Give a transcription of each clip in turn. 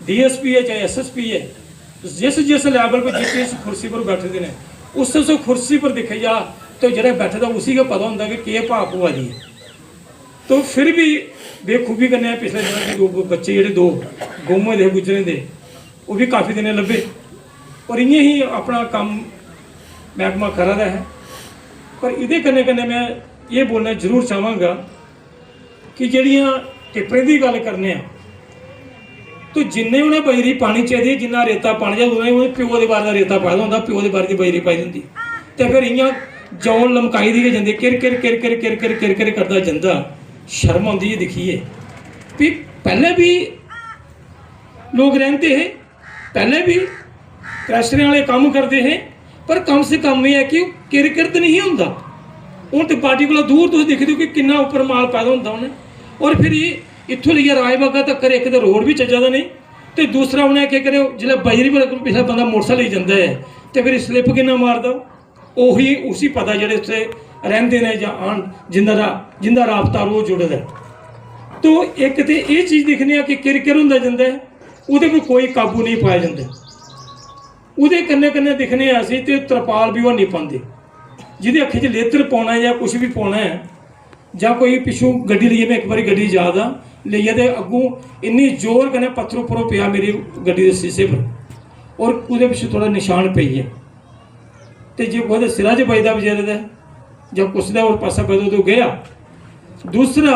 DSP है चाहे SSP है, जिस जिस लेवल पर जिस कुर्सी पर बैठे हैं उस कुर्सी पर दिखे जा तो जरा बैठे था उसी का पता होंगे कि के भाव भुआजी है। तो फिर भी बेखूबी करने पिछले दिनों के 2 बच्चे जोड़े 2 गुम हुए थे गुजरे थे वो भी काफ़ी दिन लभे और इं ही अपना काम महकमा कर रहा है। पर ये कन्ने मैं ये बोलना जरूर चाहवागा कि जड़ियाँ टिप्पणी की गल करने तो जिन्ने उन्हें बजरी पानी चाहिए जिन्ना रेता पानी चाहिए उन्हें प्यो के बारे का रेता पाया होंगे प्यो के बारे की बजरी पाई होंगी तो फिर इं जौन लमकाई दी जाती किर किर किर किर किर किर किर किर करता जाता। शर्म आती है दिखिए भी पहले भी लोग रहते हैं, पहले भी क्रैशर वाले काम करते हैं, पर कम से कम यह है कि किर किर तो नहीं होंगे। हूँ तो पार्टी को दूर तुम दिखते हो कि कितना उपर माल पैदा होंगे उन्हें। और फिर ये इतों लिया राजबागा तक एक तो रोड भी चजा नहीं तो दूसरा उन्हें क्या करे जो बजरी पर पिछला बंदा मोटरसाइकिल जाता है तो फिर स्लिप कि मारदा उही उसी पता जोड़े उत्थे रहते हैं या आन जिंदा राबता रोज जुड़दा। तो एक तो ये चीज़ दिखने कि किर किर होंदा जांदा है उहदे पर कोई काबू नहीं पाया जाता। उहदे कन्ने कन्ने दिखने असीं ते तरपाल भी वो नहीं पाते जिहदे अखी च लेतर पाना या कुछ भी पाना है या कोई पिछों गड्डी लिए मैं एक बार गड्डी याद आ लेइए तो अगों इन्नी जोर कन्नै पत्थर उपरों पिया मेरी गड्डी के शीशे पर और उहदे पिछों थोड़ा निशान पई है तो जो वो सिरा च बजदा बेचारे का जब कुछ और पासा पैदा तो गया। दूसरा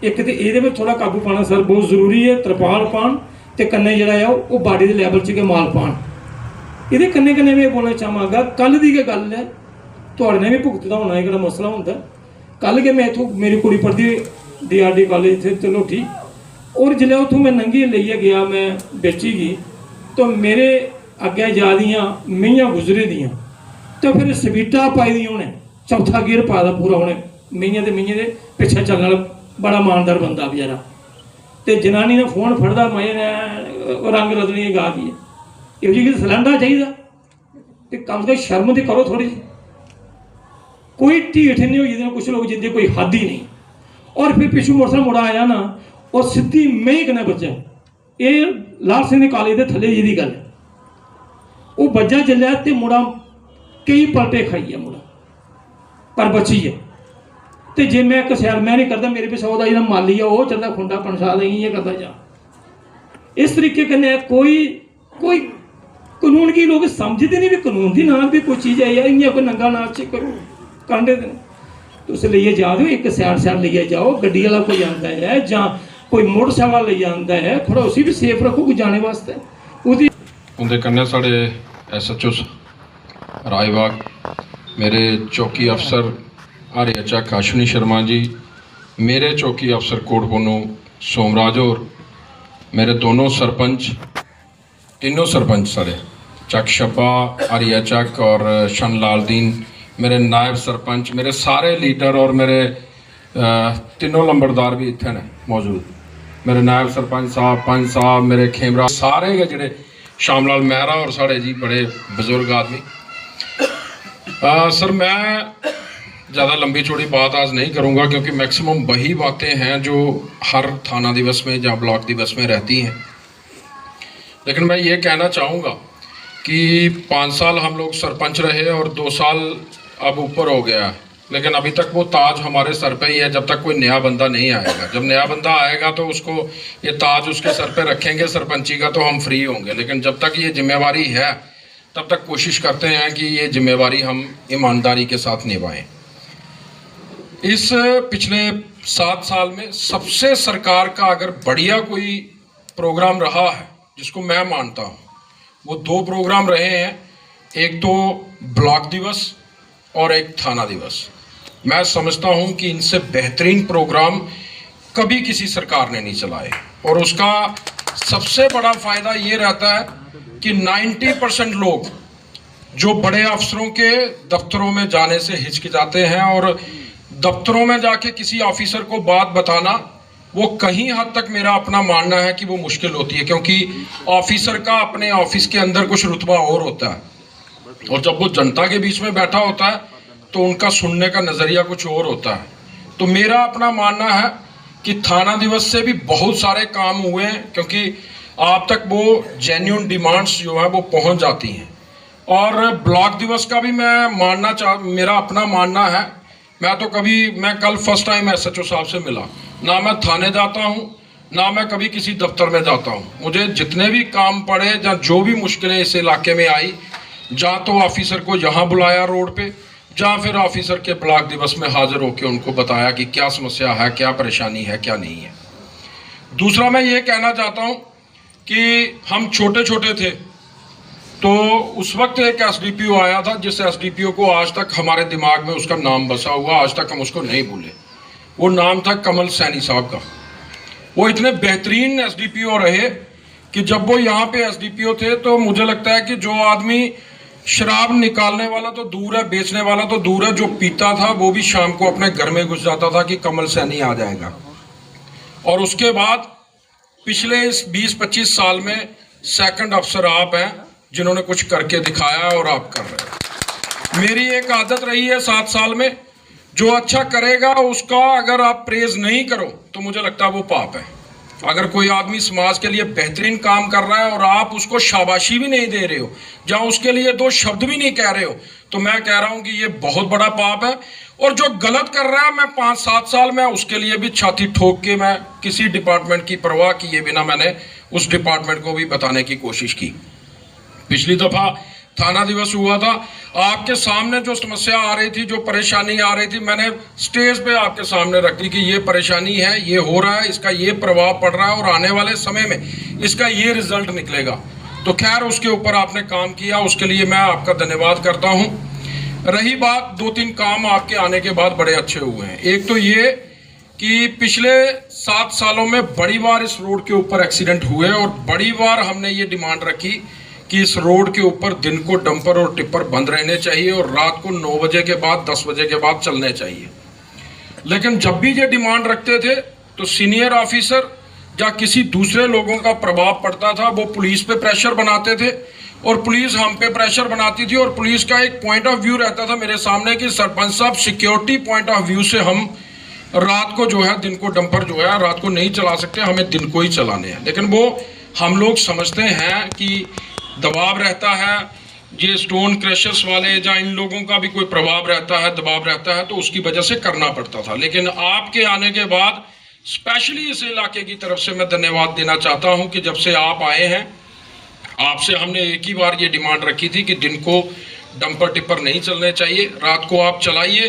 एक तो ये थोड़ा काबू पाना सर बहुत जरूरी है तरपाल पान तो कन्ने जरा है वो बाडी के लैवल च माल पान। ये कन्ने कन्ने मैं बोलना चाहवागा कल की गल है थोड़े ने भी भुगतदा होना एक मसला होंगे। कल के मैं इतों मेरी कुड़ी पढ़ती DRD कॉलेज थे तलोठी और जिले उतों मैं नंगी लेइए गया मैं बेची गई तो मेरे अगे जा दियाँ मेहियां गुजरे दियाँ तो फिर सवीटा पाई दी उन्हें चौथा गियर पा दा पूरा उन्हें मेहियां के पिछे चलने वाला बड़ा ईमानदार बंदा बेचारा तो जनानी ने फोन फड़दा मजे ने रंग रदनी गा दी है ये सिलेंडर चाहिए तो कम से कम शर्म तो करो थोड़ी जी। कोई ढीठ नहीं हुई जिन्हें कुछ लोग जिंदे कोई हद ही नहीं। और फिर पिछू मोटरसाइकिल मुड़ा आया ना और सीधी मई कने बचा ये लाल सिंह कॉलेज के थले जी गल वो बजा चलिया तो मुड़ा कई पलटे खाई है मुड़ा पर बची है। तो जे मैं कसैर मैं नहीं करता मेरे पिछो का जो माली है वह चलता खुंडा पंसा ये करता जा इस तरीके कन्नै कोई कोई कानून की लोग समझते नहीं भी कानून की ना भी कोई चीज़ है यार इं कोई नंगा नाच कांडे देने तुस लेइए जाओ एक सैड सैड लेइए जाओ गड्डी वाला कोई आता है या कोई मोटरसाइकिल ले आता है थोड़ा उसी भी सेफ रखो कोई जाने वास्ते उदी उनके कन्नै साढ़े SHO राजबाग मेरे चौकी अफसर आर्यचक अश्विनी शर्मा जी मेरे चौकी अफसर कोटपुनो सोमराज और मेरे दोनों सरपंच तीनों सरपंच साढ़े चक छप्पा आर्यचक और शन लालदीन मेरे नायब सरपंच मेरे सारे लीडर और मेरे तीनों लंबरदार भी इतने मौजूद मेरे नायब सरपंच साहब पंच साहब मेरे खेमरा सारे गै जेह्ड़े शामलाल मेहरा और साढ़े जी बड़े बुजुर्ग आदमी। सर मैं ज़्यादा लंबी चौड़ी बात आज नहीं करूँगा क्योंकि मैक्सिमम वही बातें हैं जो हर थाना दिवस में या ब्लॉक दिवस में रहती हैं। लेकिन मैं ये कहना चाहूँगा कि 5 साल हम लोग सरपंच रहे और 2 साल अब ऊपर हो गया लेकिन अभी तक वो ताज हमारे सर पे ही है जब तक कोई नया बंदा नहीं आएगा। जब नया बंदा आएगा तो उसको ये ताज उसके सर पे रखेंगे सरपंची का तो हम फ्री होंगे। लेकिन जब तक ये जिम्मेवारी है तब तक कोशिश करते हैं कि ये जिम्मेवारी हम ईमानदारी के साथ निभाएं। इस पिछले 7 साल में सबसे सरकार का अगर बढ़िया कोई प्रोग्राम रहा है जिसको मैं मानता हूँ वो 2 प्रोग्राम रहे हैं, एक तो ब्लॉक दिवस और एक थाना दिवस। मैं समझता हूँ कि इनसे बेहतरीन प्रोग्राम कभी किसी सरकार ने नहीं चलाए और उसका सबसे बड़ा फ़ायदा ये रहता है कि 90% लोग जो बड़े अफसरों के दफ्तरों में जाने से हिचकिचाते हैं और दफ्तरों में जाके किसी ऑफिसर को बात बताना वो कहीं हद तक मेरा अपना मानना है कि वो मुश्किल होती है क्योंकि ऑफिसर का अपने ऑफिस के अंदर कुछ रुतबा और होता है और जब वो जनता के बीच में बैठा होता है तो उनका सुनने का नज़रिया कुछ और होता है। तो मेरा अपना मानना है कि थाना दिवस से भी बहुत सारे काम हुए हैं क्योंकि आप तक वो जेन्युइन डिमांड्स जो है वो पहुंच जाती हैं। और ब्लॉक दिवस का भी मेरा अपना मानना है। मैं कल फर्स्ट टाइम एसएचओ साहब से मिला, ना मैं थाने जाता हूँ ना मैं कभी किसी दफ्तर में जाता हूँ। मुझे जितने भी काम पड़े या जो भी मुश्किलें इस इलाके में आई, जहाँ तो ऑफिसर को यहाँ बुलाया रोड पे, जहाँ फिर ऑफिसर के ब्लॉक दिवस में हाजिर होकर उनको बताया कि क्या समस्या है, क्या परेशानी है, क्या नहीं है। दूसरा मैं ये कहना चाहता हूँ कि हम छोटे छोटे थे तो उस वक्त एक एसडीपीओ आया था, जिस एसडीपीओ को आज तक हमारे दिमाग में उसका नाम बसा हुआ, आज तक हम उसको नहीं भूले। वो नाम था कमल सैनी साहब का। वो इतने बेहतरीन एसडीपीओ रहे कि जब वो यहाँ पे एसडीपीओ थे तो मुझे लगता है कि जो आदमी शराब निकालने वाला तो दूर है, बेचने वाला तो दूर है, जो पीता था वो भी शाम को अपने घर में घुस जाता था कि कमल सैनी आ जाएगा। और उसके बाद पिछले इस 20-25 साल में सेकंड अफसर आप हैं जिन्होंने कुछ करके दिखाया और आप कर रहे हैं। मेरी एक आदत रही है 7 साल में, जो अच्छा करेगा उसका अगर आप प्रेज नहीं करो तो मुझे लगता है वो पाप है। अगर कोई आदमी समाज के लिए बेहतरीन काम कर रहा है और आप उसको शाबाशी भी नहीं दे रहे हो, जहां उसके लिए 2 शब्द भी नहीं कह रहे हो, तो मैं कह रहा हूं कि ये बहुत बड़ा पाप है। और जो गलत कर रहा है, मैं 5-7 साल में उसके लिए भी छाती ठोक के मैं किसी डिपार्टमेंट की परवाह किए बिना मैंने उस डिपार्टमेंट को भी बताने की कोशिश की। पिछली दफा थाना दिवस हुआ था, आपके सामने जो समस्या आ रही थी, जो परेशानी आ रही थी, मैंने स्टेज पे आपके सामने रख दी कि ये परेशानी है, ये हो रहा है, इसका ये प्रभाव पड़ रहा है और आने वाले समय में इसका ये रिजल्ट निकलेगा। तो खैर उसके ऊपर आपने काम किया, उसके लिए मैं आपका धन्यवाद करता हूं। रही बात 2-3 काम आपके आने के बाद बड़े अच्छे हुए हैं। एक तो ये कि पिछले 7 सालों में बड़ी बार इस रोड के ऊपर एक्सीडेंट हुए और बड़ी बार हमने ये डिमांड रखी कि इस रोड के ऊपर दिन को डंपर और टिप्पर बंद रहने चाहिए और रात को 9 बजे के बाद 10 बजे के बाद चलने चाहिए। लेकिन जब भी ये डिमांड रखते थे तो सीनियर ऑफिसर या किसी दूसरे लोगों का प्रभाव पड़ता था, वो पुलिस पे प्रेशर बनाते थे और पुलिस हम पे प्रेशर बनाती थी। और पुलिस का एक पॉइंट ऑफ व्यू रहता था मेरे सामने कि सरपंच साहब, सिक्योरिटी पॉइंट ऑफ व्यू से हम रात को जो है दिन को डंपर जो है रात को नहीं चला सकते, हमें दिन को ही चलाने हैं। लेकिन वो हम लोग समझते हैं कि दबाव रहता है, ये स्टोन क्रशर्स वाले या इन लोगों का भी कोई प्रभाव रहता है, दबाव रहता है, तो उसकी वजह से करना पड़ता था। लेकिन आपके आने के बाद स्पेशली इस इलाके की तरफ से मैं धन्यवाद देना चाहता हूं कि जब से आप आए हैं, आपसे हमने एक ही बार ये डिमांड रखी थी कि दिन को डंपर टिप्पर नहीं चलने चाहिए, रात को आप चलाइए।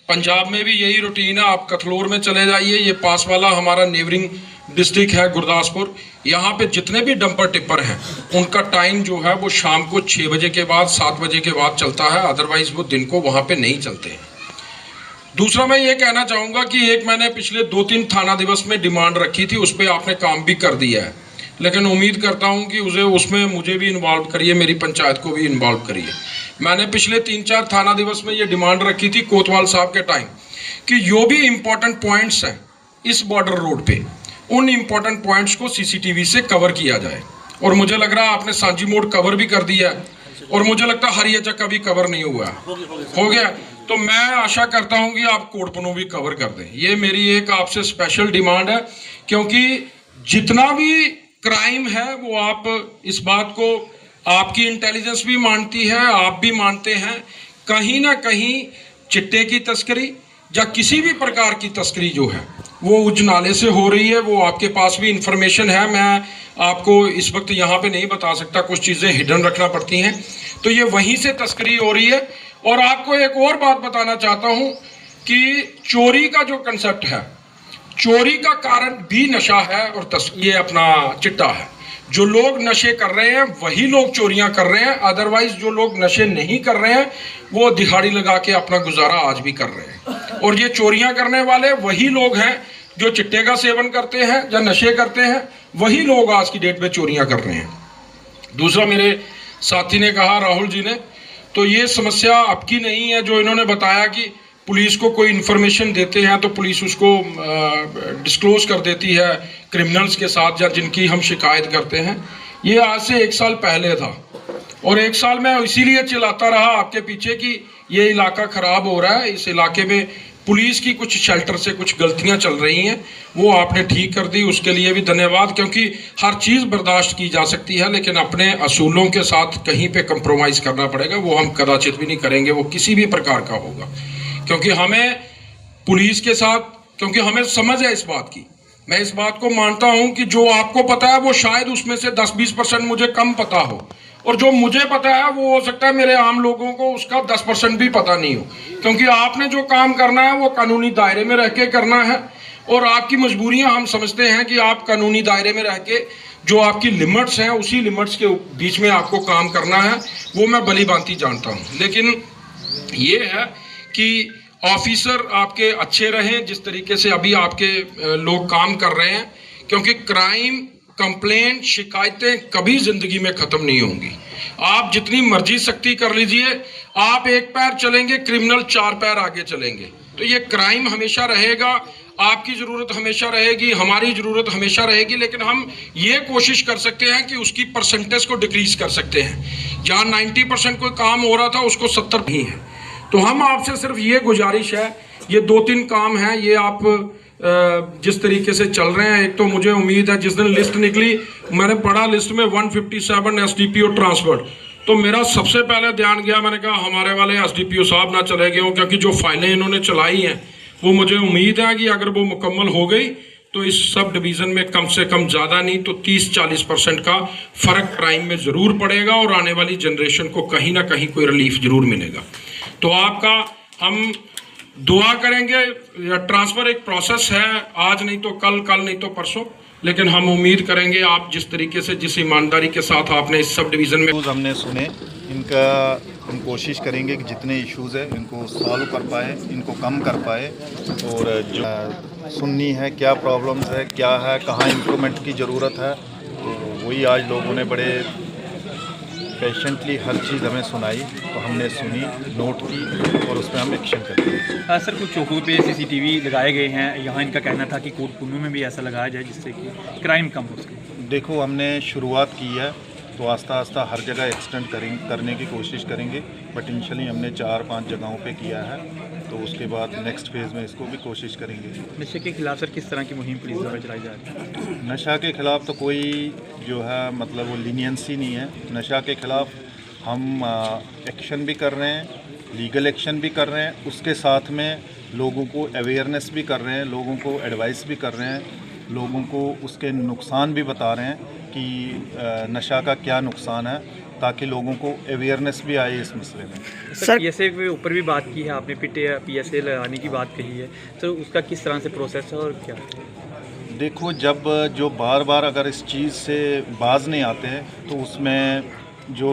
पंजाब में भी यही रूटीन है, आप कथलोर में चले जाइए, ये पास वाला हमारा नेबरिंग डिस्ट्रिक्ट है गुरदासपुर, यहाँ पे जितने भी डंपर टिप्पर हैं उनका टाइम जो है वो शाम को 6 बजे के बाद 7 बजे के बाद चलता है, अदरवाइज वो दिन को वहाँ पे नहीं चलते हैं। दूसरा मैं ये कहना चाहूँगा कि एक मैंने पिछले 2-3 थाना दिवस में डिमांड रखी थी, उस पर आपने काम भी कर दिया है, लेकिन उम्मीद करता हूँ कि उसमें मुझे भी इन्वॉल्व करिए, मेरी पंचायत को भी इन्वॉल्व करिए। मैंने पिछले 3-4 थाना दिवस में ये डिमांड रखी थी कोतवाल साहब के टाइम कि जो भी इम्पोर्टेंट पॉइंट्स हैं इस बॉर्डर रोड पे, उन इम्पोर्टेंट पॉइंट्स को सीसीटीवी से कवर किया जाए। और मुझे लग रहा है आपने सांची मोड़ कवर भी कर दिया है और मुझे लगता है हरिया चक्का भी कवर नहीं हुआ हो गया। तो मैं आशा करता हूं कि आप कोटपनो भी कवर कर दें। ये मेरी एक आपसे स्पेशल डिमांड है, क्योंकि जितना भी क्राइम है वो आप इस बात को आपकी इंटेलिजेंस भी मानती है, आप भी मानते हैं, कहीं ना कहीं चिट्टे की तस्करी या किसी भी प्रकार की तस्करी जो है वो उज नाले से हो रही है। वो आपके पास भी इंफॉर्मेशन है, मैं आपको इस वक्त यहाँ पे नहीं बता सकता, कुछ चीज़ें हिडन रखना पड़ती हैं, तो ये वहीं से तस्करी हो रही है। और आपको एक और बात बताना चाहता हूँ कि चोरी का जो कंसेप्ट है, चोरी का कारण भी नशा है और ये अपना चिट्टा है। जो लोग नशे कर रहे हैं वही लोग चोरियां कर रहे हैं, अदरवाइज जो लोग नशे नहीं कर रहे हैं वो दिहाड़ी लगा के अपना गुजारा आज भी कर रहे हैं। और ये चोरियां करने वाले वही लोग हैं जो चिट्टे का सेवन करते हैं या नशे करते हैं, वही लोग आज की डेट में चोरियां कर रहे हैं। दूसरा, मेरे साथी ने कहा, राहुल जी ने, तो ये समस्या आपकी नहीं है जो इन्होंने बताया कि पुलिस को कोई इन्फॉर्मेशन देते हैं तो पुलिस उसको डिस्क्लोज कर देती है क्रिमिनल्स के साथ या जिनकी हम शिकायत करते हैं। ये आज से 1 साल पहले था और 1 साल मैं इसीलिए चिल्लाता रहा आपके पीछे कि ये इलाका ख़राब हो रहा है, इस इलाके में पुलिस की कुछ शेल्टर से कुछ गलतियां चल रही हैं, वो आपने ठीक कर दी, उसके लिए भी धन्यवाद। क्योंकि हर चीज़ बर्दाश्त की जा सकती है, लेकिन अपने असूलों के साथ कहीं पे कंप्रोमाइज़ करना पड़ेगा, वो हम कदाचित भी नहीं करेंगे, वो किसी भी प्रकार का होगा। क्योंकि हमें पुलिस के साथ, क्योंकि हमें समझ है इस बात की, मैं इस बात को मानता हूं कि जो आपको पता है वो शायद उसमें से 10-20% मुझे कम पता हो, और जो मुझे पता है वो हो सकता है मेरे आम लोगों को उसका 10% भी पता नहीं हो। क्योंकि आपने जो काम करना है वो कानूनी दायरे में रह के करना है, और आपकी मजबूरियां हम समझते हैं कि आप कानूनी दायरे में रह के जो आपकी लिमिट्स हैं उसी लिमिट्स के बीच में आपको काम करना है, वो मैं भली भांति जानता हूँ। लेकिन ये है कि ऑफिसर आपके अच्छे रहें जिस तरीके से अभी आपके लोग काम कर रहे हैं, क्योंकि क्राइम, कंप्लेंट, शिकायतें कभी जिंदगी में खत्म नहीं होंगी। आप जितनी मर्जी सख्ती कर लीजिए, आप एक पैर चलेंगे, क्रिमिनल 4 पैर आगे चलेंगे। तो ये क्राइम हमेशा रहेगा, आपकी ज़रूरत हमेशा रहेगी, हमारी ज़रूरत हमेशा रहेगी, लेकिन हम ये कोशिश कर सकते हैं कि उसकी परसेंटेज को डिक्रीज कर सकते हैं। जहाँ 90% कोई काम हो रहा था उसको 70 ही है। तो हम आपसे सिर्फ ये गुजारिश है, ये 2-3 काम हैं, ये आप जिस तरीके से चल रहे हैं, एक तो मुझे उम्मीद है जिस दिन लिस्ट निकली, मैंने पढ़ा लिस्ट में 157 SDPO ट्रांसफर, तो मेरा सबसे पहले ध्यान गया, मैंने कहा हमारे वाले SDPO साहब ना चले गए हों, क्योंकि जो फाइलें इन्होंने चलाई हैं वो मुझे उम्मीद है कि अगर वो मुकम्मल हो गई तो इस सब डिवीज़न में कम से कम ज़्यादा नहीं तो 30-40% का फ़र्क क्राइम में ज़रूर पड़ेगा, और आने वाली जनरेशन को कहीं ना कहीं कोई रिलीफ ज़रूर मिलेगा। तो आपका हम दुआ करेंगे। ट्रांसफ़र एक प्रोसेस है, आज नहीं तो कल, कल नहीं तो परसों, लेकिन हम उम्मीद करेंगे आप जिस तरीके से, जिस ईमानदारी के साथ आपने इस सब डिवीज़न में हमने सुने, इनका हम कोशिश करेंगे कि जितने इश्यूज़ हैं इनको सॉल्व कर पाए, इनको कम कर पाए, और जो सुननी है क्या प्रॉब्लम्स है, क्या है, कहाँ इम्प्रूवमेंट की ज़रूरत है, तो वही आज लोगों ने बड़े पेशेंटली हर चीज़ हमें सुनाई, तो हमने सुनी, नोट की, और उस पर हम एक्शन करते हैं। सर, कुछ चौकों पे CCTV लगाए गए हैं, यहाँ इनका कहना था कि कोटपुन्नू में भी ऐसा लगाया जाए जिससे कि क्राइम कम हो सके। देखो, हमने शुरुआत की है, तो आस्ता आस्ता हर जगह एक्सटेंड करने की कोशिश करेंगे, बट इनिशियली हमने 4-5 जगहों पे किया है, तो उसके बाद नेक्स्ट फेज़ में इसको भी कोशिश करेंगे। नशे के खिलाफ सर किस तरह की मुहिम पुलिस द्वारा चलाई जा रही है? नशा के ख़िलाफ़ तो कोई जो है मतलब वो लीनियंसी नहीं है। नशा के ख़िलाफ़ हम एक्शन भी कर रहे हैं, लीगल एक्शन भी कर रहे हैं, उसके साथ में लोगों को अवेयरनेस भी कर रहे हैं, लोगों को एडवाइस भी कर रहे हैं, लोगों को उसके नुकसान भी बता रहे हैं कि नशा का क्या नुकसान है, ताकि लोगों को अवेयरनेस भी आए इस मसले में। सर, PSA के ऊपर भी बात की है आपने, PSA लगाने की बात कही है, तो उसका किस तरह से प्रोसेस है और क्या? देखो, जब जो बार बार अगर इस चीज़ से बाज नहीं आते हैं, तो उसमें जो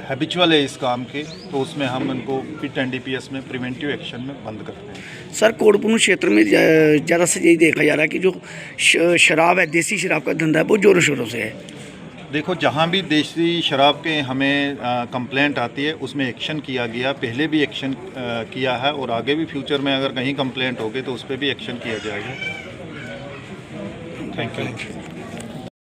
हैबिचुअल है इस काम के, तो उसमें हम उनको PIT NDPS में प्रिवेंटिव एक्शन में बंद करते हैं। सर, कोटपुन्नू क्षेत्र में ज़्यादा से यही देखा जा रहा है कि जो शराब है, देसी शराब का धंधा है, वो ज़ोरों शोरों से है। देखो, जहाँ भी देसी शराब के हमें कंप्लेंट आती है उसमें एक्शन किया गया, पहले भी एक्शन किया है, और आगे भी फ्यूचर में अगर कहीं कंप्लेंट होगी तो उस पर भी एक्शन किया जाएगा। Thank you.